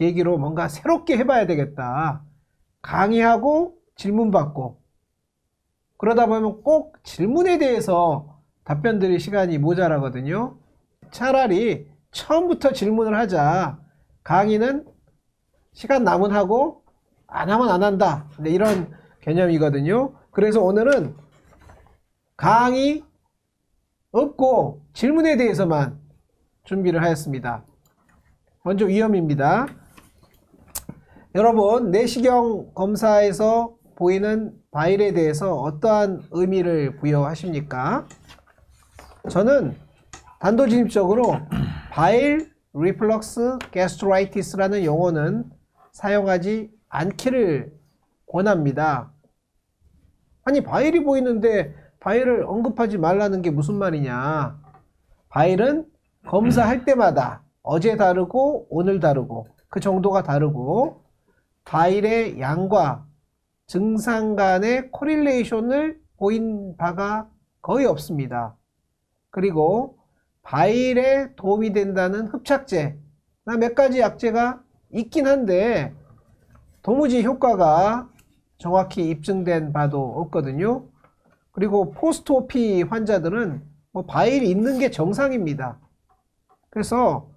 계기로 뭔가 새롭게 해봐야 되겠다. 강의하고 질문 받고 그러다 보면 꼭 질문에 대해서 답변 드릴 시간이 모자라거든요. 차라리 처음부터 질문을 하자. 강의는 시간 나면 하고 안 하면 안 한다. 이런 개념이거든요. 그래서 오늘은 강의 없고 질문에 대해서만 준비를 하였습니다. 먼저 위험입니다. 여러분, 내시경 검사에서 보이는 바일에 대해서 어떠한 의미를 부여하십니까? 저는 단도직입적으로 바일 리플럭스 게스트라이티스라는 용어는 사용하지 않기를 권합니다. 아니, 바일이 보이는데 바일을 언급하지 말라는 게 무슨 말이냐. 바일은 검사할 때마다 어제 다르고 오늘 다르고 그 정도가 다르고 바일의 양과 증상 간의 코릴레이션을 보인 바가 거의 없습니다. 그리고 바일에 도움이 된다는 흡착제, 몇 가지 약제가 있긴 한데 도무지 효과가 정확히 입증된 바도 없거든요. 그리고 포스트오피 환자들은 바일이 있는 게 정상입니다. 그래서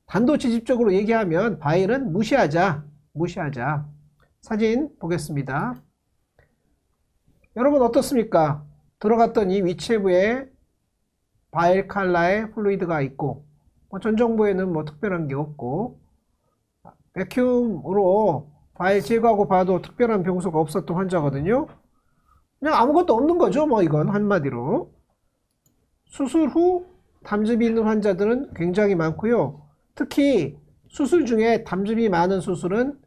단도직입적으로 얘기하면 바일은 무시하자. 사진 보겠습니다. 여러분 어떻습니까? 들어갔더니 위치부에 바일 칼라의 플루이드가 있고 전 정보에는 특별한 게 없고 백큐음으로 바일 제거하고 봐도 특별한 병소가 없었던 환자거든요. 그냥 아무것도 없는 거죠. 이건 한마디로. 수술 후 담즙이 있는 환자들은 굉장히 많고요. 특히 수술 중에 담즙이 많은 수술은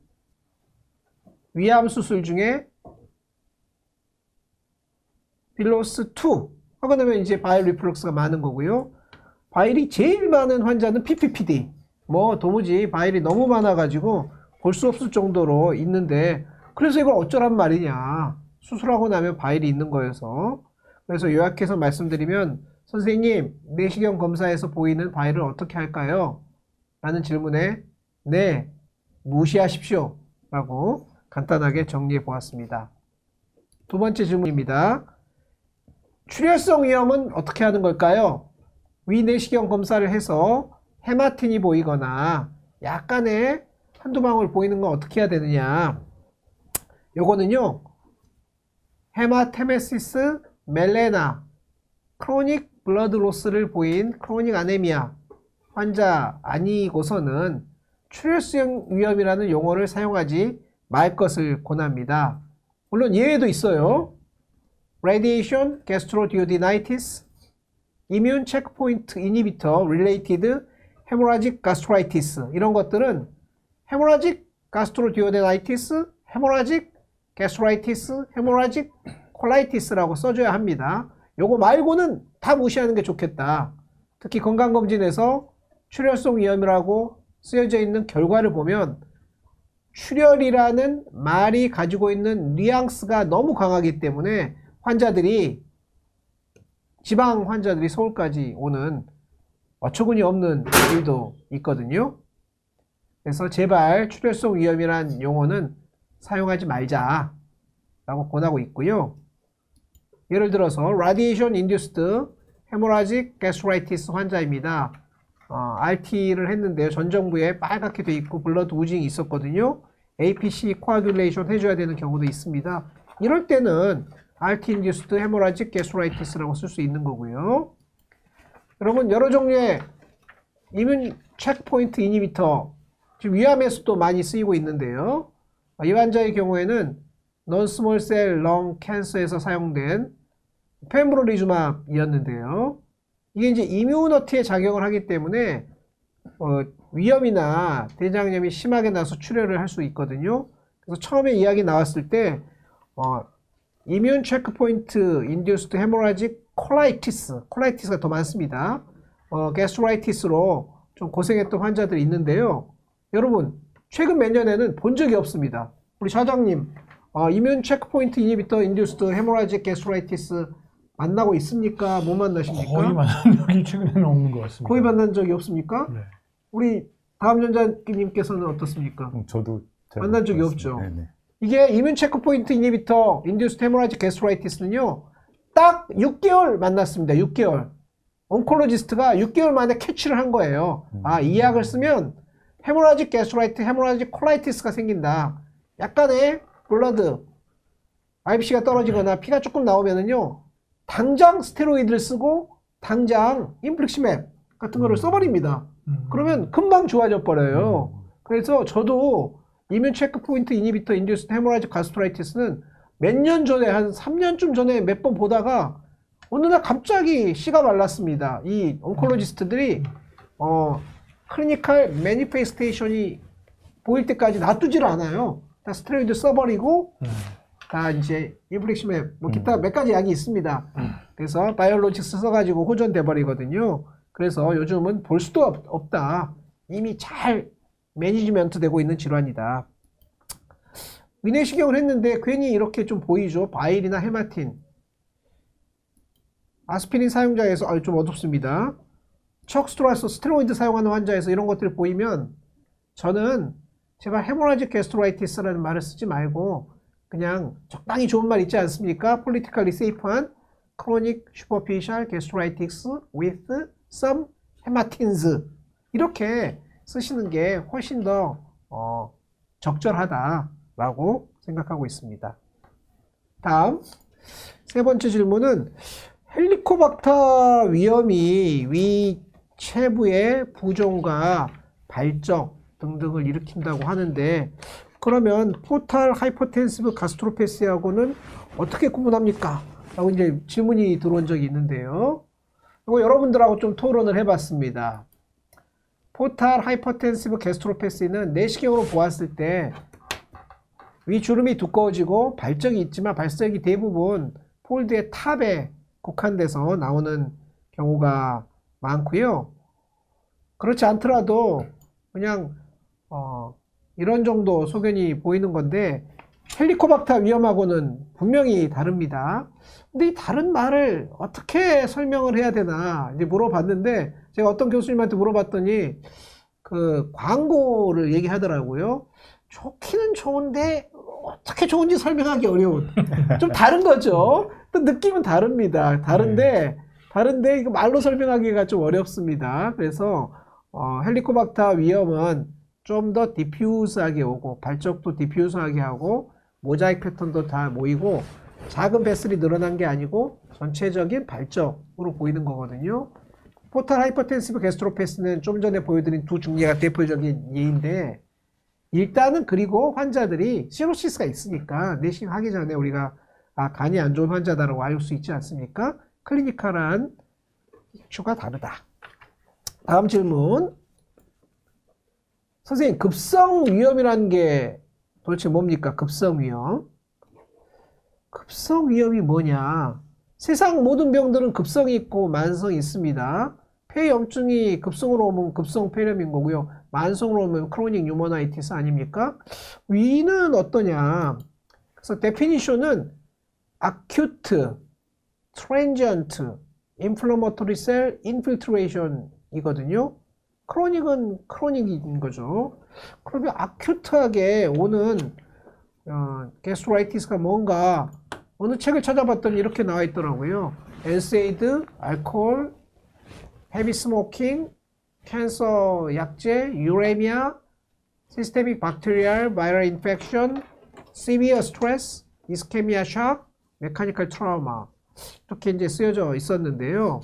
위암 수술 중에 빌로스 2 하고 나면 이제 바일 리플럭스가 많은 거고요. 바일이 제일 많은 환자는 PPPD. 도무지 바일이 너무 많아가지고 볼 수 없을 정도로 있는데 그래서 이걸 어쩌란 말이냐. 수술하고 나면 바일이 있는 거여서. 그래서 요약해서 말씀드리면 선생님, 내시경 검사에서 보이는 바일을 어떻게 할까요? 라는 질문에 네, 무시하십시오 라고 간단하게 정리해 보았습니다. 두 번째 질문입니다. 출혈성 위염은 어떻게 하는 걸까요? 위내시경 검사를 해서 헤마틴이 보이거나 약간의 한두 방울 보이는 건 어떻게 해야 되느냐. 요거는요, 헤마테메시스 멜레나, 크로닉 블러드 로스를 보인 크로닉 아네미아 환자 아니고서는 출혈성 위염이라는 용어를 사용하지 말 것을 권합니다. 물론 예외도 있어요. Radiation gastroduodenitis, immune checkpoint inhibitor related hemorrhagic gastritis 이런 것들은 hemorrhagic gastroduodenitis, hemorrhagic gastritis, hemorrhagic colitis라고 써줘야 합니다. 요거 말고는 다 무시하는 게 좋겠다. 특히 건강검진에서 출혈성 위염이라고 쓰여져 있는 결과를 보면 출혈이라는 말이 가지고 있는 뉘앙스가 너무 강하기 때문에 지방 환자들이 서울까지 오는 어처구니 없는 일도 있거든요. 그래서 제발 출혈성 위염이란 용어는 사용하지 말자 라고 권하고 있고요. 예를 들어서 Radiation Induced Hemorrhagic Gastritis 환자입니다. RT를 했는데요. 전정부에 빨갛게 돼 있고 블러드 우징이 있었거든요. APC 코아듈레이션 해줘야 되는 경우도 있습니다. 이럴 때는 RT Induced Hemorrhagic Gastritis라고 쓸 수 있는 거고요. 여러분 여러 종류의 이뮨 체크포인트 이니비터 지금 위암에서도 많이 쓰이고 있는데요. 이 환자의 경우에는 non-small cell lung cancer에서 사용된 페므로리주맙이었는데요. 이게 이제 이뮤너티에 작용을 하기 때문에 위염이나 대장염이 심하게 나서 출혈을 할 수 있거든요. 그래서 처음에 이야기 나왔을 때 이뮨 체크포인트 인듀스드 헤모라직 콜라이티스가 더 많습니다. 게스트라이티스로 좀 고생했던 환자들이 있는데요. 여러분 최근 몇 년에는 본 적이 없습니다. 우리 사장님 이뮨 체크포인트 이니비터 인듀스드 헤모라직 게스트라이티스 만나고 있습니까? 못 만나십니까? 거의 만난 적이 최근에는 없는 것 같습니다. 거의 만난 적이 없습니까? 네. 우리 다음전자님께서는 어떻습니까? 저도 만난 적이 없죠. 네네. 이게 이뮨 체크포인트 이니비터 인듀스드 헤모라직 게스트라이티스는요, 딱 6개월 만났습니다. 6개월. 온콜로지스트가 6개월 만에 캐치를 한 거예요. 아, 이 약을 쓰면 헤모라직 게스트라이트, 헤모라직 콜라이티스가 생긴다. 약간의 블러드, IBC가 떨어지거나 피가 조금 나오면은요, 당장 스테로이드를 쓰고 당장 인플릭시맵 같은 거를 써버립니다. 그러면 금방 좋아져 버려요. 그래서 저도 이뮨 체크포인트 이니비터 인듀스드 헤모라직 가스트라이티스는 몇 년 전에, 한 3년쯤 전에 몇 번 보다가 어느 날 갑자기 씨가 말랐습니다. 이 온콜로지스트들이 클리니컬 매니페스테이션이 보일 때까지 놔두지를 않아요. 다 스테로이드 써버리고 다 이제 인플릭시맵 뭐 기타 몇 가지 약이 있습니다. 그래서 바이올로직스 써가지고 호전돼 버리거든요. 그래서 요즘은 볼 수도 없다. 이미 잘 매니지먼트 되고 있는 질환이다. 위내시경을 했는데 괜히 이렇게 좀 보이죠. 바일이나 헤마틴. 아스피린 사용자에서 좀 어둡습니다. 척스트로아스 스테로이드 사용하는 환자에서 이런 것들이 보이면 저는 제발 헤모라직 게스트라이티스라는 말을 쓰지 말고 그냥 적당히 좋은 말 있지 않습니까? 폴리티컬리 세이프한 크로닉 슈퍼피셜 게스트라이티스 with some 헤마틴즈 이렇게 쓰시는 게 훨씬 더 적절하다라고 생각하고 있습니다. 다음 세 번째 질문은 헬리코박터 위험이 위 체부의 부종과 발적 등등을 일으킨다고 하는데 그러면 포탈 하이퍼텐시브 가스트로패시하고는 어떻게 구분합니까? 라고 이제 질문이 들어온 적이 있는데요. 이거 여러분들하고 좀 토론을 해봤습니다. 포탈 하이퍼텐시브 가스트로패시는 내시경으로 보았을 때 위주름이 두꺼워지고 발적이 있지만 발적이 대부분 폴드의 탑에 국한돼서 나오는 경우가 많고요. 그렇지 않더라도 그냥 이런 정도 소견이 보이는 건데 헬리코박터 위험하고는 분명히 다릅니다. 근데 이 다른 말을 어떻게 설명을 해야 되나 이제 물어봤는데 제가 어떤 교수님한테 물어봤더니 그 광고를 얘기하더라고요. 좋기는 좋은데 어떻게 좋은지 설명하기 어려운 좀 다른 거죠. 또 느낌은 다릅니다. 다른데 이거 말로 설명하기가 좀 어렵습니다. 그래서 헬리코박터 위험은 좀 더 디퓨즈하게 오고 발적도 디퓨즈하게 하고 모자이크 패턴도 다 모이고 작은 베슬이 늘어난 게 아니고 전체적인 발적으로 보이는 거거든요. 포탈 하이퍼텐시브 게스트로패스는 좀 전에 보여드린 두 중례가 대표적인 예인데 일단은 그리고 환자들이 시로시스가 있으니까 내시경 하기 전에 우리가 간이 안 좋은 환자다라고 알 수 있지 않습니까? 클리니컬한 이슈가 다르다. 다음 질문. 선생님, 급성 위험이라는 게 도대체 뭡니까? 급성 위험. 급성 위험이 뭐냐? 세상 모든 병들은 급성이 있고 만성이 있습니다. 폐염증이 급성으로 오면 급성 폐렴인 거고요. 만성으로 오면 크로닉 뉴모나이티스 아닙니까? 위는 어떠냐? 그래서 데피니션은 acute, transient, inflammatory cell infiltration 이거든요. 크로닉은 크로닉인 거죠. 그러면 아큐트하게 오는 게스트라이티스가 뭔가 어느 책을 찾아봤더니 이렇게 나와 있더라고요. 엔세이드, 알코올, 헤비 스모킹, 캔서 약제, 유레미아, 시스테믹 박테리얼 바이럴 인펙션, 시비어 스트레스, 이스케미아 샥, 메카니컬 트라우마 이렇게 이제 쓰여져 있었는데요.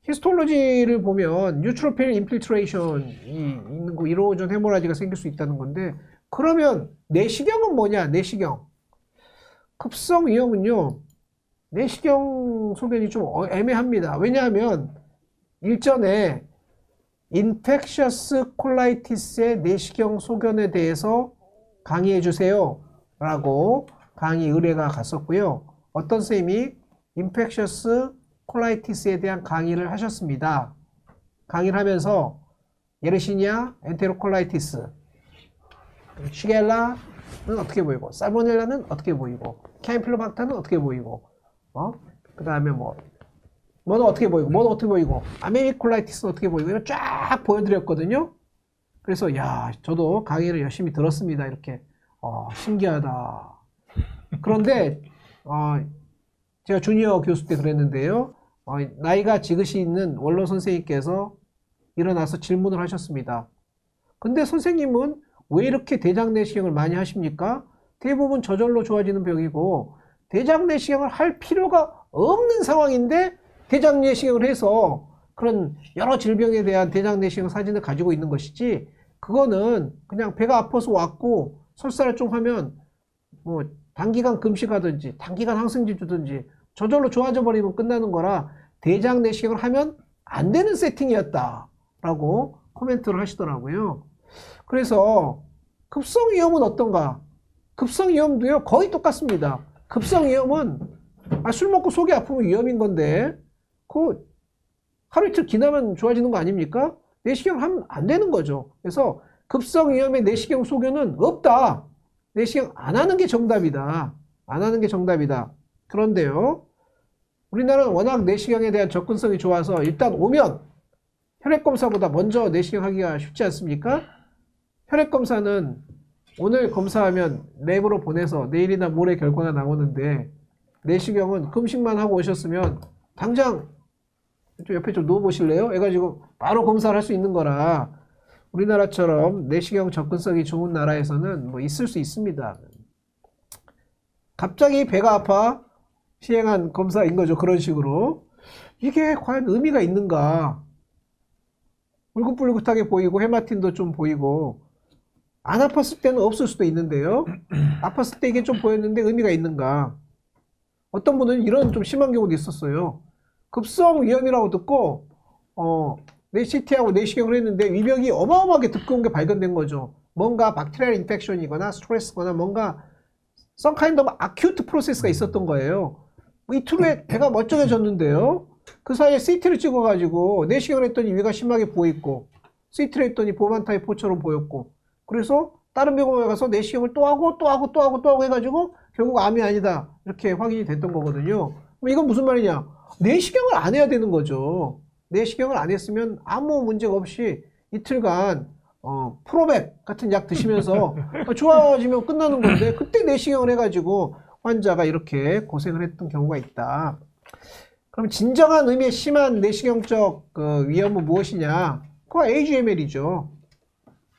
히스톨로지를 보면 뉴트로필 인필트레이션이 있는 거 이로전 헤모라지가 생길 수 있다는 건데 그러면 내시경은 뭐냐? 내시경. 급성 위험은요. 내시경 소견이 좀 애매합니다. 왜냐하면 일전에 인펙셔스 콜라이티스의 내시경 소견에 대해서 강의해 주세요 라고 강의 의뢰가 갔었고요. 어떤 선생님이 인펙셔스 콜라이티스에 대한 강의를 하셨습니다. 강의를 하면서 예르시니아 엔테로콜라이티스, 시겔라는 어떻게 보이고 살모넬라는 어떻게 보이고 캠필로박터는 어떻게 보이고 그 다음에 뭐 뭐는 어떻게 보이고, 뭐는 어떻게 보이고, 아메리콜라이티스는 어떻게 보이고, 이거 쫙 보여드렸거든요. 그래서, 야, 저도 강의를 열심히 들었습니다. 이렇게. 신기하다. 그런데, 제가 주니어 교수 때 그랬는데요. 나이가 지긋이 있는 원로 선생님께서 일어나서 질문을 하셨습니다. 근데 선생님은 왜 이렇게 대장 내시경을 많이 하십니까? 대부분 저절로 좋아지는 병이고, 대장 내시경을 할 필요가 없는 상황인데, 대장 내시경을 해서 그런 여러 질병에 대한 대장 내시경 사진을 가지고 있는 것이지, 그거는 그냥 배가 아파서 왔고 설사를 좀 하면 뭐 단기간 금식하든지 단기간 항생제 주든지 저절로 좋아져 버리면 끝나는 거라 대장 내시경을 하면 안 되는 세팅이었다 라고 코멘트를 하시더라고요. 그래서 급성위염은 어떤가? 급성위염도요 거의 똑같습니다. 급성위염은 술 먹고 속이 아프면 위험인 건데 그 하루 이틀 지나면 좋아지는 거 아닙니까? 내시경을 하면 안 되는 거죠. 그래서 급성위염의 내시경 소견은 없다. 내시경 안 하는 게 정답이다. 안 하는 게 정답이다. 그런데요, 우리나라는 워낙 내시경에 대한 접근성이 좋아서 일단 오면 혈액검사보다 먼저 내시경 하기가 쉽지 않습니까? 혈액검사는 오늘 검사하면 랩으로 보내서 내일이나 모레 결과가 나오는데 내시경은 금식만 하고 오셨으면 당장 좀 옆에 좀 누워보실래요? 해가지고 바로 검사를 할 수 있는 거라 우리나라처럼 내시경 접근성이 좋은 나라에서는 뭐 있을 수 있습니다. 갑자기 배가 아파 시행한 검사인 거죠. 그런 식으로. 이게 과연 의미가 있는가? 울긋불긋하게 보이고 헤마틴도 좀 보이고 안 아팠을 때는 없을 수도 있는데요. 아팠을 때 이게 좀 보였는데 의미가 있는가? 어떤 분은 이런 좀 심한 경우도 있었어요. 급성 위염이라고 듣고 CT하고 내시경을 했는데 위벽이 어마어마하게 두꺼운 게 발견된 거죠. 뭔가 박테리얼 인펙션이거나 스트레스거나 뭔가 some kind of acute process가 있었던 거예요. 이틀 후에 배가 멀쩡해졌는데요. 그 사이에 CT를 찍어가지고 내시경을 했더니 위가 심하게 부어있고 CT를 했더니 보만타입 4처럼 보였고 그래서 다른 병원에 가서 내시경을 또 하고 또 하고 또 하고 또 하고 해가지고 결국 암이 아니다 이렇게 확인이 됐던 거거든요. 그럼 이건 무슨 말이냐? 내시경을 안 해야 되는 거죠. 내시경을 안 했으면 아무 문제가 없이 이틀간 프로백 같은 약 드시면서 좋아지면 끝나는 건데 그때 내시경을 해가지고 환자가 이렇게 고생을 했던 경우가 있다. 그럼 진정한 의미의 심한 내시경적 위험은 무엇이냐? 그거 AGML이죠.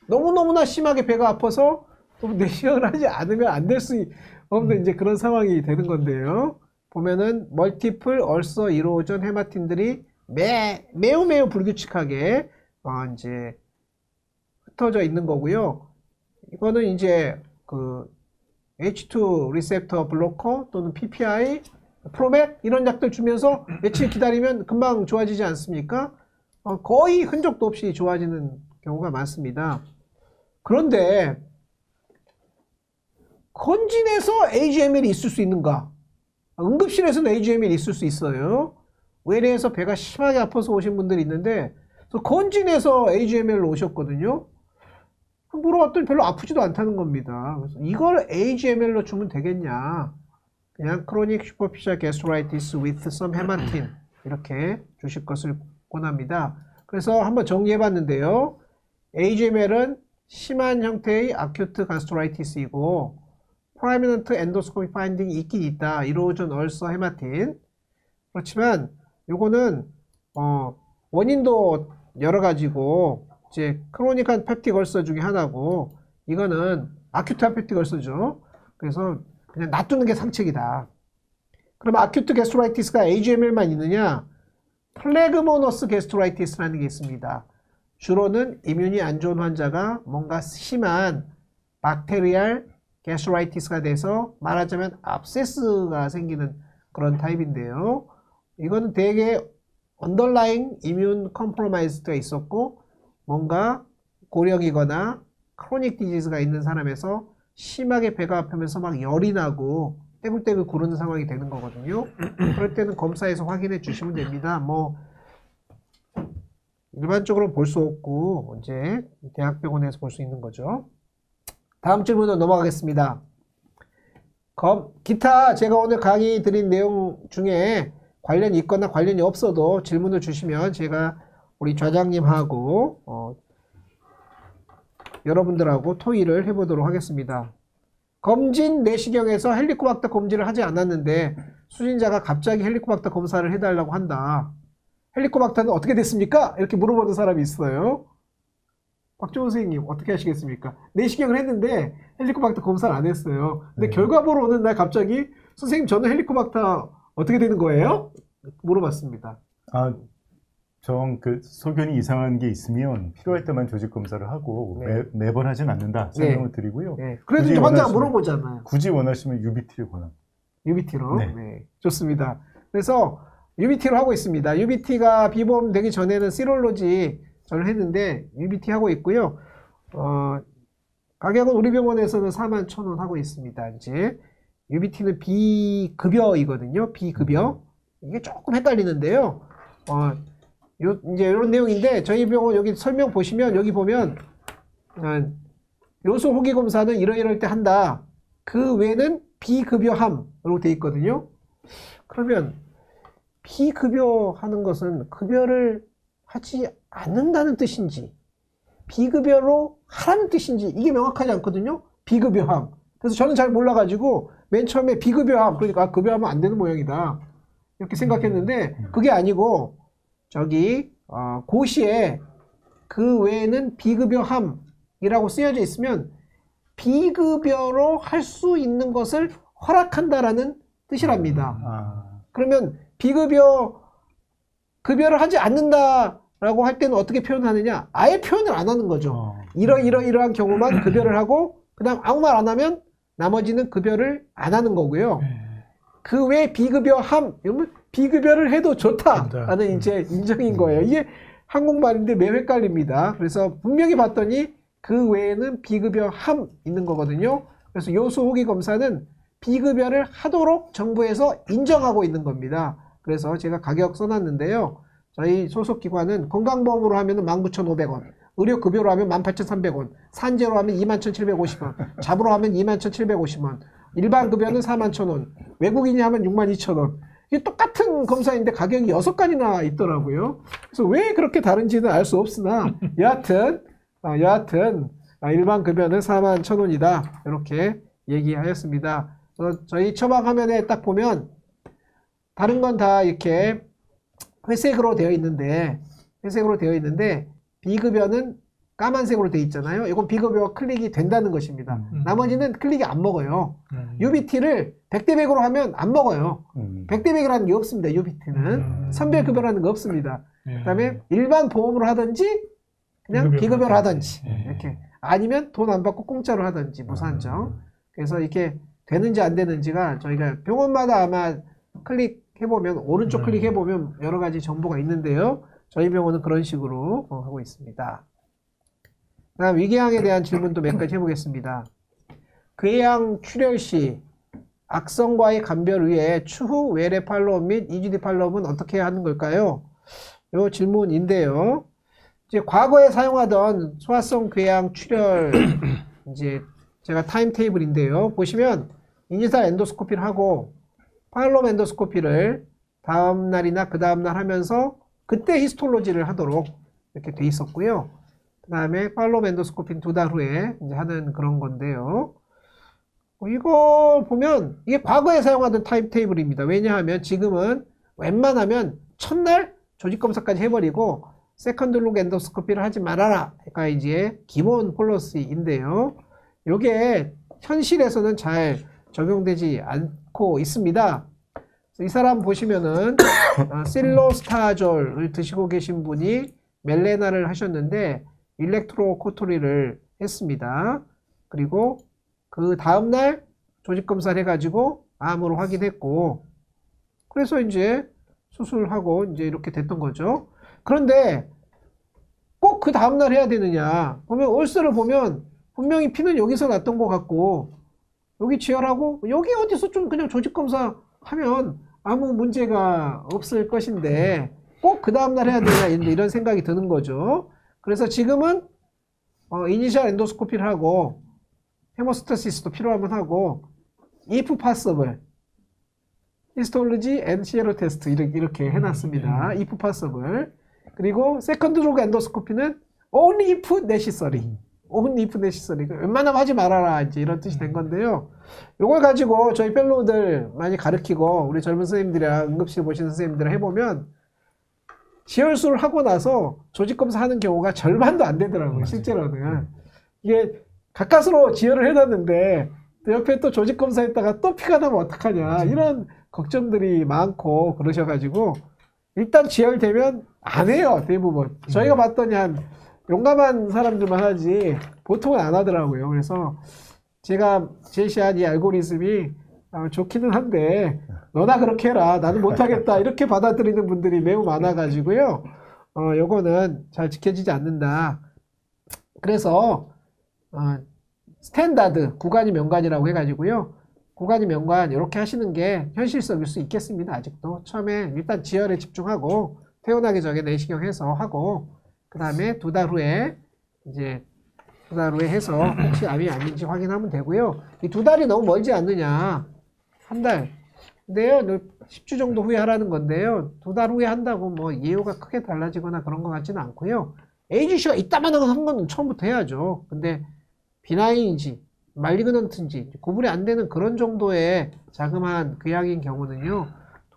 너무너무나 심하게 배가 아파서 내시경을 하지 않으면 안 될 수 없는 이제 그런 상황이 되는 건데요. 보면은 멀티플 얼서 이로전 헤마틴들이 매우 불규칙하게 이제 흩어져 있는 거고요. 이거는 이제 그 H2 리셉터 블로커 또는 PPI, 프로맥 이런 약들 주면서 며칠 기다리면 금방 좋아지지 않습니까? 거의 흔적도 없이 좋아지는 경우가 많습니다. 그런데 건진에서 AGML이 있을 수 있는가? 응급실에서는 AGML이 있을 수 있어요. 외래에서 배가 심하게 아파서 오신 분들이 있는데 건진에서 AGML로 오셨거든요. 물어봤더니 별로 아프지도 않다는 겁니다. 그래서 이걸 AGML로 주면 되겠냐? 그냥 Chronic Superficial Gastritis with some Hematin 이렇게 주실 것을 권합니다. 그래서 한번 정리해봤는데요. AGML은 심한 형태의 Acute Gastritis이고 Prominent Endoscopic Finding이 있긴 있다. Erosion, Ulcer, Hematin. 그렇지만 요거는 원인도 여러 가지고 이제 크로닉한 펩틱 얼서 중에 하나고 이거는 아큐트한 펩틱 얼서죠. 그래서 그냥 놔두는 게 상책이다. 그럼 아큐트 게스트라이티스가 AGML만 있느냐? 플래그모너스 게스트라이티스라는 게 있습니다. 주로는 이뮨이 안 좋은 환자가 뭔가 심한 박테리얼 게스트라이티스가 돼서 말하자면 압세스가 생기는 그런 타입인데요. 이거는 대개 언더라잉 이뮨 컴프로마이즈가 있었고 뭔가 고령이거나 크로닉 디지즈가 있는 사람에서 심하게 배가 아프면서 막 열이 나고 떼굴떼굴 구르는 상황이 되는 거거든요. 그럴 때는 검사해서 확인해 주시면 됩니다. 뭐 일반적으로 볼 수 없고 이제 대학병원에서 볼 수 있는 거죠. 다음 질문으로 넘어가겠습니다. 기타 제가 오늘 강의 드린 내용 중에 관련이 있거나 관련이 없어도 질문을 주시면 제가 우리 좌장님하고 여러분들하고 토의를 해보도록 하겠습니다. 검진 내시경에서 헬리코박터 검진을 하지 않았는데 수진자가 갑자기 헬리코박터 검사를 해달라고 한다. 헬리코박터는 어떻게 됐습니까? 이렇게 물어보는 사람이 있어요. 박종훈 선생님 어떻게 하시겠습니까? 내시경을 했는데 헬리코박터 검사를 안 했어요. 근데 결과 보러 오는 날 갑자기 선생님 저는 헬리코박터 어떻게 되는 거예요? 물어봤습니다. 그 소견이 이상한 게 있으면 필요할 때만 조직 검사를 하고 매번 하진 않는다 설명을 드리고요. 그래도 이제 환자가 물어보잖아요. 굳이 원하시면 UBT를 권합니다. UBT로? 네. 좋습니다. 그래서 UBT로 하고 있습니다. UBT가 비보험되기 전에는 시롤로지 저를 했는데 UBT 하고 있고요. 가격은 우리 병원에서는 41,000원 하고 있습니다. 이제 UBT는 비급여이거든요. 비급여. 이게 조금 헷갈리는데요. 이제 이런 내용인데 저희 병원 여기 설명 보시면 여기 보면 요소 호기 검사는 이럴 때 한다. 그 외에는 비급여함으로 돼 있거든요. 그러면 비급여 하는 것은 급여를 하지 않는다는 뜻인지 비급여로 하라는 뜻인지 이게 명확하지 않거든요. 비급여함. 그래서 저는 잘 몰라가지고 맨 처음에 비급여함 그러니까 급여하면 안 되는 모양이다 이렇게 생각했는데 그게 아니고 저기 고시에 그 외에는 비급여함이라고 쓰여져 있으면 비급여로 할 수 있는 것을 허락한다라는 뜻이랍니다. 그러면 급여를 하지 않는다라고 할 때는 어떻게 표현하느냐? 아예 표현을 안 하는 거죠. 이러한 경우만 급여를 하고 그다음 아무 말 안 하면 나머지는 급여를 안 하는 거고요. 그 외 비급여함 이러면 비급여를 해도 좋다라는 이제 인정인 거예요. 이게 한국말인데 매우 헷갈립니다. 그래서 분명히 봤더니 그 외에는 비급여함 있는 거거든요. 그래서 요소 호기 검사는 비급여를 하도록 정부에서 인정하고 있는 겁니다. 그래서 제가 가격 써놨는데요. 저희 소속기관은 건강보험으로 하면 19,500원, 의료급여로 하면 18,300원, 산재로 하면 21,750원, 잡으로 하면 21,750원, 일반급여는 41,000원, 외국인이 하면 62,000원. 이게 똑같은 검사인데 가격이 6가지나 있더라고요. 그래서 왜 그렇게 다른지는 알 수 없으나 여하튼 일반 급여는 41,000원이다. 이렇게 얘기하였습니다. 저희 처방 화면에 딱 보면 다른 건 다 이렇게 회색으로 되어 있는데 비급여는 까만색으로 되어 있잖아요. 이건 비급여 클릭이 된다는 것입니다. 나머지는 클릭이 안 먹어요. UBT를 100대 100으로 하면 안 먹어요. 100대 100이라는 게 없습니다. UBT는. 선별급여라는 게 없습니다. 그 다음에 일반 보험으로 하든지 그냥 비급여로 하든지 이렇게 아니면 돈 안 받고 공짜로 하든지 무산정. 그래서 이렇게 되는지 안 되는지가 저희가 병원마다 아마 클릭해보면 오른쪽 클릭해보면 여러 가지 정보가 있는데요. 저희 병원은 그런 식으로 하고 있습니다. 다음 위궤양에 대한 질문도 몇 가지 해보겠습니다. 궤양 출혈 시 악성과의 감별 후에 추후 외래 팔로업 및 EGD 팔로업은 어떻게 하는 걸까요? 이 질문인데요. 이제 과거에 사용하던 소화성 궤양 출혈 이제 제가 타임 테이블인데요. 보시면 이니셜 엔도스코피를 하고 팔로업 엔도스코피를 다음 날이나 그 다음 날 하면서 그때 히스톨로지를 하도록 이렇게 돼 있었고요. 그 다음에 팔로우 엔도스코피는 2달 후에 이제 하는 그런 건데요. 이거 보면 이게 과거에 사용하던 타임 테이블입니다. 왜냐하면 지금은 웬만하면 첫날 조직검사까지 해버리고 세컨드 룩 엔도스코피를 하지 말아라. 그러니까 이제 기본 폴러시인데요. 이게 현실에서는 잘 적용되지 않고 있습니다. 이 사람 보시면은 실로스타졸을 드시고 계신 분이 멜레나를 하셨는데 일렉트로코토리를 했습니다. 그리고 그 다음날 조직검사를 해가지고 암으로 확인했고 그래서 이제 수술하고 이제 이렇게 됐던 거죠. 그런데 꼭 그 다음날 해야 되느냐 보면 얼스를 보면 분명히 피는 여기서 났던 것 같고 여기 지혈하고 여기 어디서 좀 그냥 조직검사 하면 아무 문제가 없을 것인데 꼭 그 다음날 해야 되냐 이런 생각이 드는 거죠. 그래서 지금은 이니셜 엔도스코피를 하고 헤모스타시스도 필요하면 하고 if possible 히스톨로지 앤 시에로 테스트 이렇게 해놨습니다. if possible. 그리고 세컨드 로그 엔도스코피는 only if necessary. only if necessary. 웬만하면 하지 말아라. 이제 이런 뜻이 된 건데요. 이걸 가지고 저희 펠로우들 많이 가르치고 우리 젊은 선생님들이랑 응급실 보시는 선생님들 해보면 지혈술을 하고 나서 조직검사 하는 경우가 절반도 안 되더라고요. 실제로는. 이게 가까스로 지혈을 해놨는데 옆에 또 조직검사 했다가 또 피가 나면 어떡하냐. 이런 걱정들이 많고 그러셔가지고 일단 지혈되면 안 해요. 대부분. 저희가 봤더니 한 용감한 사람들만 하지 보통은 안 하더라고요. 그래서 제가 제시한 이 알고리즘이 좋기는 한데 너나 그렇게 해라. 나는 못하겠다. 이렇게 받아들이는 분들이 매우 많아가지고요. 요거는 잘 지켜지지 않는다. 그래서 스탠다드 구간이 명관이라고 해가지고요. 구간이 명관 이렇게 하시는 게 현실적일 수 있겠습니다. 아직도 처음에 일단 지혈에 집중하고 퇴원하기 전에 내시경 해서 하고 그 다음에 2달 후에 이제 2달 후에 해서 혹시 암이 아닌지 확인하면 되고요. 이 2달이 너무 멀지 않느냐. 한 달. 근데요, 10주 정도 후에 하라는 건데요. 2달 후에 한다고 뭐 예후가 크게 달라지거나 그런 것 같지는 않고요. AGC가 이따만한 거 한 건 처음부터 해야죠. 근데 비나인인지 말리그넌트인지 구분이 안 되는 그런 정도의 자그마한 궤양인 경우는요.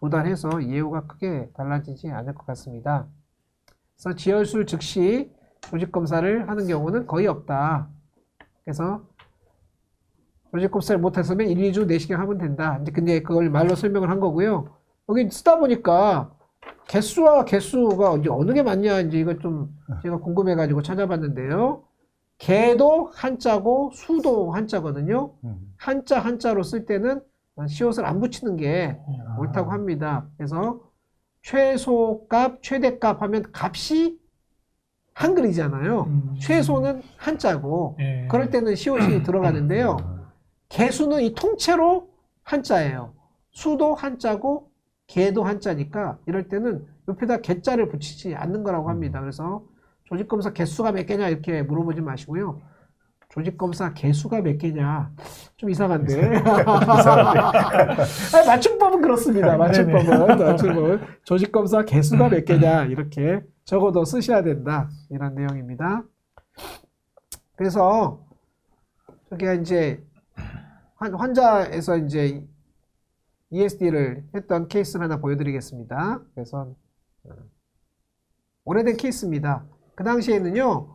2달 해서 예후가 크게 달라지지 않을 것 같습니다. 그래서 지혈술 즉시 조직검사를 하는 경우는 거의 없다. 그래서 조직검사를 못했으면 1, 2주 내시경 하면 된다. 이제 근데 그걸 말로 설명을 한 거고요. 여기 쓰다 보니까 개수가 이제 어느 게 맞냐 이제 이거 좀 제가 궁금해가지고 찾아봤는데요. 개도 한자고 수도 한자거든요. 한자로 쓸 때는 시옷을 안 붙이는 게 옳다고 합니다. 그래서 최소값, 최대값 하면 값이 한글이잖아요. 최소는 한자고 그럴 때는 시옷이 들어가는데요. 개수는 이 통째로 한자예요. 수도 한자고 개도 한자니까 이럴 때는 옆에다 개자를 붙이지 않는 거라고 합니다. 그래서 조직검사 개수가 몇 개냐 이렇게 물어보지 마시고요. 조직검사 개수가 몇 개냐 좀 이상한데 아니, 맞춤법은 그렇습니다. 맞춤법은 조직검사 개수가 몇 개냐 이렇게 적어도 쓰셔야 된다 이런 내용입니다. 그래서 저기가 이제 환자에서 이제 ESD를 했던 케이스를 하나 보여드리겠습니다. 그래서 오래된 케이스입니다. 그 당시에는요,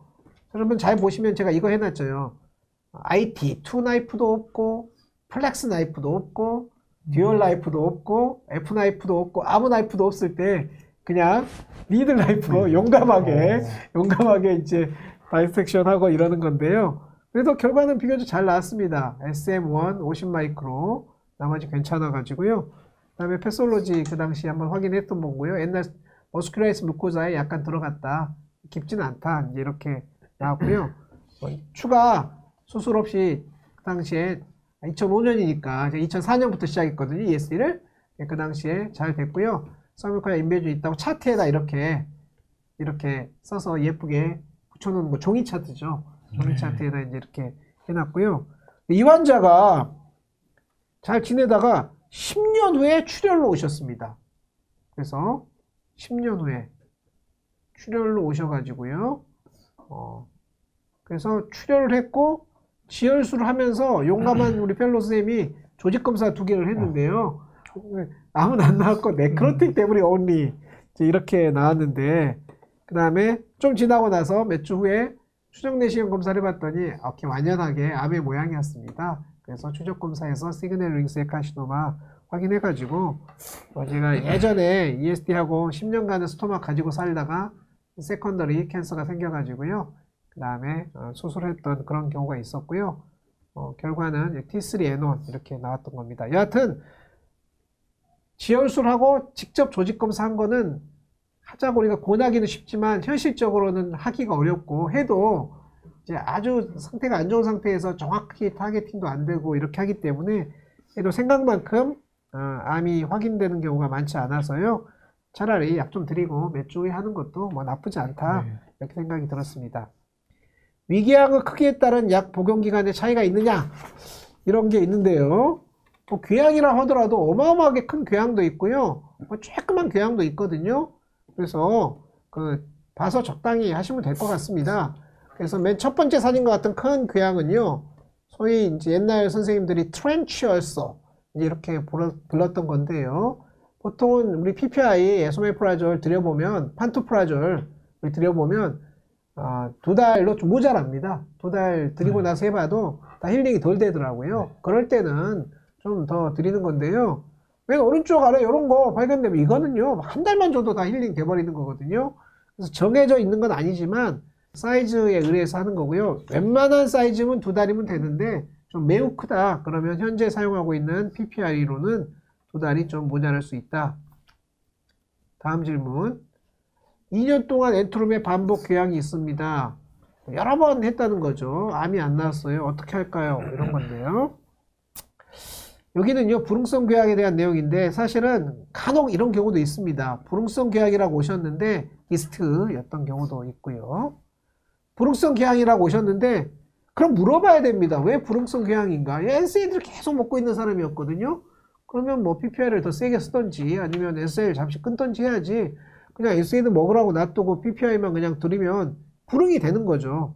여러분 잘 보시면 제가 이거 해놨죠. IT, 투 나이프도 없고, 플렉스 나이프도 없고, 듀얼 나이프도 없고, F 나이프도 없고, 아무 나이프도 없을 때 그냥 니들 나이프로 용감하게 이제 다이섹션 하고 이러는 건데요. 그래도 결과는 비교적 잘 나왔습니다. SM1 50 마이크로 나머지 괜찮아가지고요. 그 다음에 패솔로지 그 당시 한번 확인했던 거고요. 옛날 머스큘라이스 무코자에 약간 들어갔다. 깊지는 않다. 이제 이렇게 나왔고요. 추가 수술 없이 그 당시에 2005년이니까 2004년부터 시작했거든요. ESD를. 그 당시에 잘 됐고요. 서미컬 인베이전 있다고 차트에다 이렇게 써서 예쁘게 붙여놓는 거 종이 차트죠. 종이 차트에다 이제 이렇게 해놨고요. 이 환자가 잘 지내다가 10년 후에 출혈로 오셨습니다. 그래서 10년 후에 출혈로 오셔가지고요. 그래서 출혈을 했고 지혈술을 하면서 용감한 우리 펠로 선생님이 조직검사 2개를 했는데요. 암은 안 나왔고 네크로틱 데브리 only 이렇게 나왔는데 그 다음에 좀 지나고 나서 몇 주 후에 추적 내시경 검사를 해봤더니 이렇게 완연하게 암의 모양이었습니다. 그래서 추적 검사에서 시그널 링스의 카시노마 확인해가지고 제가 예전에 ESD하고 10년간의 스토마 가지고 살다가 세컨더리 캔서가 생겨가지고요. 그 다음에 수술했던 그런 경우가 있었고요. 결과는 T3N1 이렇게 나왔던 겁니다. 여하튼 지혈술하고 직접 조직검사 한 거는 하자고 우리가 권하기는 쉽지만 현실적으로는 하기가 어렵고 해도 이제 아주 상태가 안 좋은 상태에서 정확히 타겟팅도 안 되고 이렇게 하기 때문에 해도 생각만큼 암이 확인되는 경우가 많지 않아서요. 차라리 약 좀 드리고 몇 주 후에 하는 것도 뭐 나쁘지 않다 이렇게 생각이 들었습니다. 위궤양의 크기에 따른 약 복용 기간의 차이가 있느냐 이런 게 있는데요. 뭐 궤양이라 하더라도 어마어마하게 큰 궤양도 있고요. 뭐 조그만 궤양도 있거든요. 그래서 봐서 적당히 하시면 될 것 같습니다. 그래서 맨 첫 번째 사진과 같은 큰 궤양은요. 소위 이제 옛날 선생님들이 트렌치얼서 이렇게 불렀던 건데요. 보통은 우리 PPI, 에소메프라졸 들여보면, 판토프라졸 들여보면 2달로 좀 모자랍니다. 2달 드리고 나서 해봐도 다 힐링이 덜 되더라고요. 그럴 때는 좀 더 드리는 건데요. 맨 오른쪽 아래 이런 거 발견되면 이거는요, 한 달만 줘도 다 힐링 돼버리는 거거든요. 그래서 정해져 있는 건 아니지만 사이즈에 의해서 하는 거고요. 웬만한 사이즈면 2달이면 되는데 좀 매우 크다. 그러면 현재 사용하고 있는 PPI로는 2달이 좀 모자랄 수 있다. 다음 질문. 2년 동안 엔트롬의 반복 궤양이 있습니다. 여러 번 했다는 거죠. 암이 안 나왔어요. 어떻게 할까요? 이런 건데요. 여기는요, 불응성 궤양에 대한 내용인데 사실은 간혹 이런 경우도 있습니다. 불응성 궤양이라고 오셨는데 리스트였던 경우도 있고요. 불응성 궤양이라고 오셨는데 그럼 물어봐야 됩니다. 왜 불응성 궤양인가? NSAID를 계속 먹고 있는 사람이었거든요. 그러면 뭐 PPI를 더 세게 쓰던지 아니면 SAID를 잠시 끊던지 해야지 그냥 SAID 먹으라고 놔두고 PPI만 그냥 들이면 불응이 되는 거죠.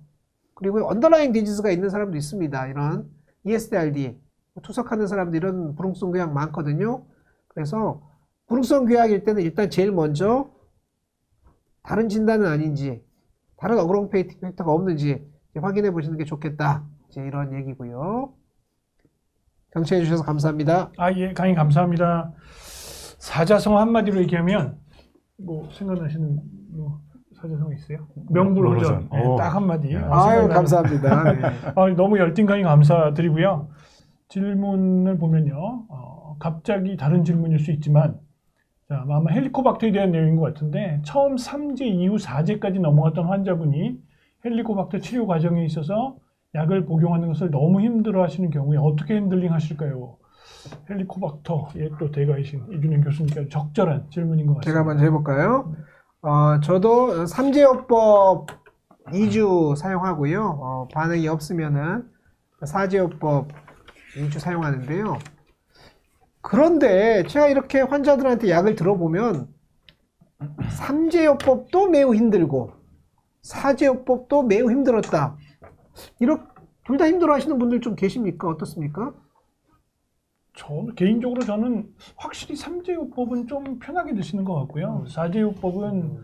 그리고 언더라인 디지즈가 있는 사람도 있습니다. 이런 ESDRD 투석하는 사람들 이런 불응성 궤양 많거든요. 그래서 불응성 궤양일 때는 일단 제일 먼저 다른 진단은 아닌지 다른 어그롱페이팅 팩터가 없는지 확인해 보시는 게 좋겠다. 이제 이런 얘기고요. 경청해 주셔서 감사합니다. 예, 강의 감사합니다. 사자성 한마디로 얘기하면 뭐 생각나시는 사자성 있어요? 명불허전. 네, 딱 한마디. 아유, 감사합니다. 네. 너무 열띤 강의 감사드리고요. 질문을 보면요. 갑자기 다른 질문일 수 있지만 자, 아마 헬리코박터에 대한 내용인 것 같은데 처음 3제 이후 4제까지 넘어갔던 환자분이 헬리코박터 치료 과정에 있어서 약을 복용하는 것을 너무 힘들어 하시는 경우에 어떻게 핸들링 하실까요? 헬리코박터의 또 대가이신 이준영 교수님께 적절한 질문인 것 같습니다. 제가 먼저 해볼까요? 저도 3제요법 2주 사용하고요. 반응이 없으면은 4제요법 2주 사용하는데요. 그런데 제가 이렇게 환자들한테 약을 들어보면 3제요법도 매우 힘들고 4제요법도 매우 힘들었다. 이렇게 둘 다 힘들어 하시는 분들 좀 계십니까? 어떻습니까? 개인적으로 저는 확실히 3제요법은 좀 편하게 드시는 것 같고요. 4제요법은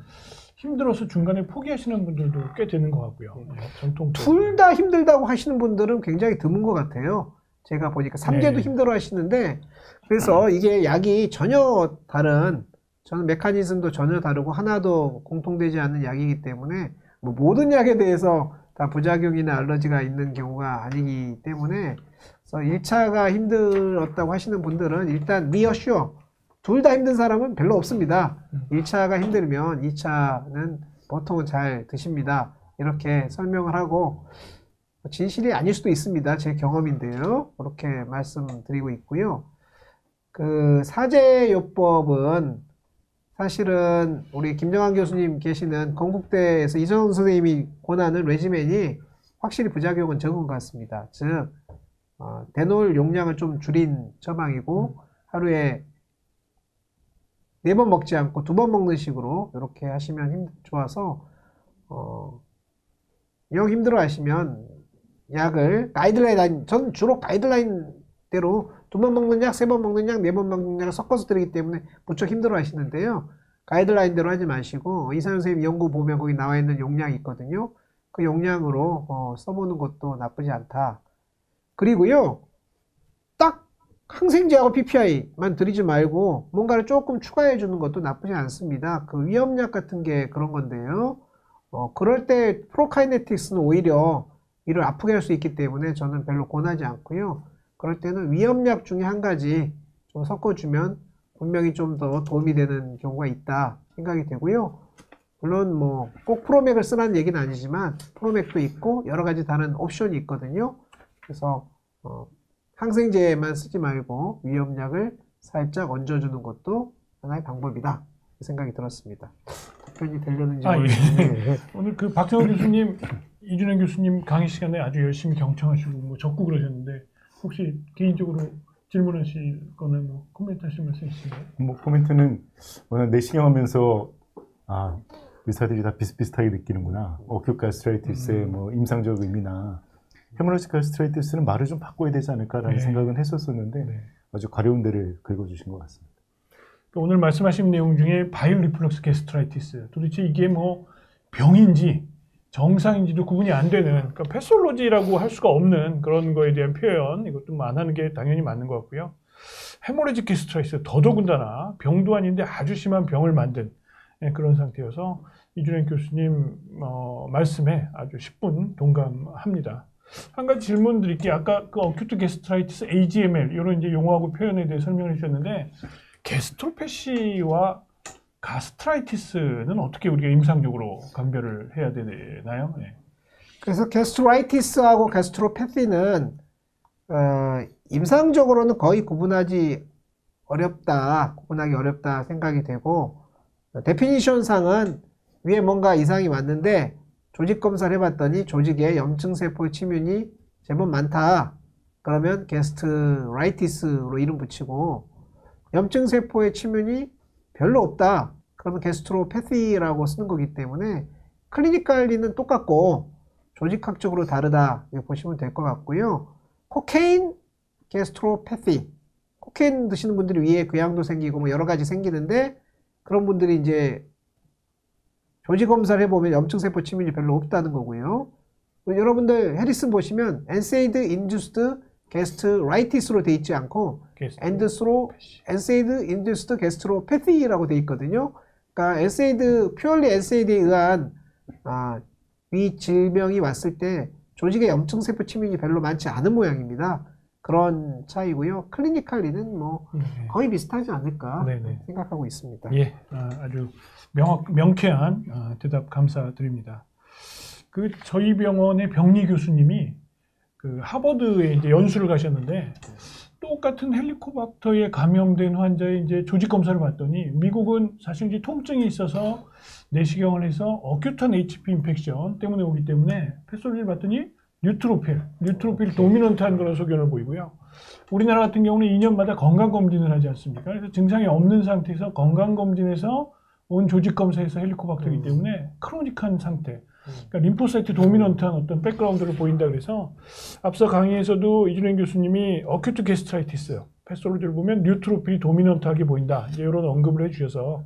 힘들어서 중간에 포기하시는 분들도 꽤 되는 것 같고요. 전통 둘 다 힘들다고 하시는 분들은 굉장히 드문 것 같아요. 제가 보니까 3제도 힘들어 하시는데 그래서 이게 약이 전혀 다른 저는 메커니즘도 전혀 다르고 하나도 공통되지 않는 약이기 때문에 뭐 모든 약에 대해서 다 부작용이나 알러지가 있는 경우가 아니기 때문에 그래서 1차가 힘들었다고 하시는 분들은 일단 리어슈어 둘 다 힘든 사람은 별로 없습니다. 1차가 힘들면 2차는 보통은 잘 드십니다. 이렇게 설명을 하고 진실이 아닐 수도 있습니다. 제 경험인데요. 그렇게 말씀드리고 있고요. 그 사제요법은 사실은 우리 김정환 교수님 계시는 건국대에서 이정훈 선생님이 권하는 레지멘이 확실히 부작용은 적은 것 같습니다. 즉 데놀 용량을 좀 줄인 처방이고 하루에 4번 먹지 않고 2번 먹는 식으로 이렇게 하시면 좋아서 영 힘들어 하시면 약을 가이드라인, 전 주로 가이드라인대로 2번 먹는 약, 3번 먹는 약, 4번 먹는 약을 섞어서 드리기 때문에 무척 힘들어 하시는데요. 가이드라인대로 하지 마시고 의사 선생님 연구 보면 거기 나와 있는 용량이 있거든요. 그 용량으로 써보는 것도 나쁘지 않다. 그리고요, 딱 항생제하고 PPI만 드리지 말고 뭔가를 조금 추가해 주는 것도 나쁘지 않습니다. 그 위험약 같은 게 그런 건데요. 그럴 때 프로카이네틱스는 오히려 이를 아프게 할 수 있기 때문에 저는 별로 권하지 않고요. 그럴 때는 위험약 중에 한 가지 좀 섞어주면 분명히 좀 더 도움이 되는 경우가 있다 생각이 되고요. 물론 뭐 꼭 프로맥을 쓰라는 얘기는 아니지만 프로맥도 있고 여러 가지 다른 옵션이 있거든요. 그래서 항생제만 쓰지 말고 위험약을 살짝 얹어주는 것도 하나의 방법이다 생각이 들었습니다. 답변이 되려는지 모르겠는데 오늘 그 박정호 교수님, 이준영 교수님 강의 시간에 아주 열심히 경청하시고 뭐 적고 그러셨는데 혹시 개인적으로 질문하실 거는 뭐 코멘트 하실 말씀 있으신가요? 뭐 코멘트는 워낙 내시경하면서 의사들이 다 비슷비슷하게 느끼는구나. 어큐 가스트라이티스의 뭐 임상적 의미나 헤모라직 가스트라이티스는 말을 좀 바꿔야 되지 않을까라는 네. 생각은 했었었는데 네. 아주 가려운 데를 긁어주신 것 같습니다. 오늘 말씀하신 내용 중에 바이오 리플럭스 게스트라이티스, 도대체 이게 뭐 병인지 정상인지도 구분이 안 되는, 그러니까 패솔로지라고 할 수가 없는 그런 거에 대한 표현, 이것도 안 하는 게 당연히 맞는 것 같고요. 헤모레직 게스트라이티스 더더군다나 병도 아닌데 아주 심한 병을 만든 그런 상태여서 이준행 교수님 말씀에 아주 10분 동감합니다. 한 가지 질문 드릴게요. 아까 그 어큐트 게스트라이티스 AGML 이런 이제 용어하고 표현에 대해 설명해 주셨는데, 게스트로패시와 가스트라이티스는 어떻게 우리가 임상적으로 감별을 해야 되나요? 네. 그래서 게스트라이티스하고 게스트로패시는 임상적으로는 거의 구분하기 어렵다 생각이 되고, 데피니션상은 위에 뭔가 이상이 왔는데 조직 검사를 해봤더니 조직에 염증세포 침윤이 제법 많다. 그러면 게스트라이티스로 이름 붙이고, 염증세포의 침윤이 별로 없다. 그러면 게스트로패시라고 쓰는 거기 때문에 클리니컬리는 똑같고 조직학적으로 다르다 보시면 될 것 같고요. 코케인, 게스트로패시. 코케인 드시는 분들이 위에 궤양도 생기고 뭐 여러 가지 생기는데, 그런 분들이 이제 조직 검사를 해보면 염증세포 침윤이 별로 없다는 거고요. 여러분들 해리슨 보시면 NSAID induced 게스트라이티스로 돼 있지 않고 NSAID induced 게스트로패시라고 돼 있거든요. 그러니까 purely NSAID에 의한 위 질병이 왔을 때 조직에 염증세포 침윤이 별로 많지 않은 모양입니다. 그런 차이고요. 클리니컬리는 뭐 거의 비슷하지 않을까 생각하고 있습니다. 예, 아주 명쾌한 대답 감사드립니다. 그 저희 병원의 병리 교수님이 그 하버드에 이제 연수를 가셨는데, 똑같은 헬리코박터에 감염된 환자의 이제 조직 검사를 봤더니, 미국은 사실 이제 통증이 있어서 내시경을 해서 어큐트한 HP 인펙션 때문에 오기 때문에 패솔로지를 봤더니 뉴트로필 도미넌트한 그런 소견을 보이고요. 우리나라 같은 경우는 2년마다 건강검진을 하지 않습니까? 그래서 증상이 없는 상태에서 건강검진에서 온 조직검사에서 헬리코박터이기 때문에 크로닉한 상태, 그러니까 림포사이트 도미넌트한 어떤 백그라운드를 보인다 그래서, 앞서 강의에서도 이준행 교수님이 어큐트 게스트라이티스 패솔로지를 보면 뉴트로필이 도미넌트하게 보인다, 이제 이런 언급을 해주셔서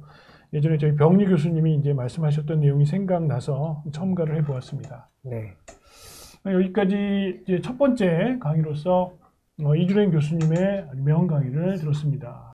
예전에 저희 병리 교수님이 이제 말씀하셨던 내용이 생각나서 첨가를 해보았습니다. 네. 여기까지 이제 첫 번째 강의로서 이준행 교수님의 명강의를 들었습니다.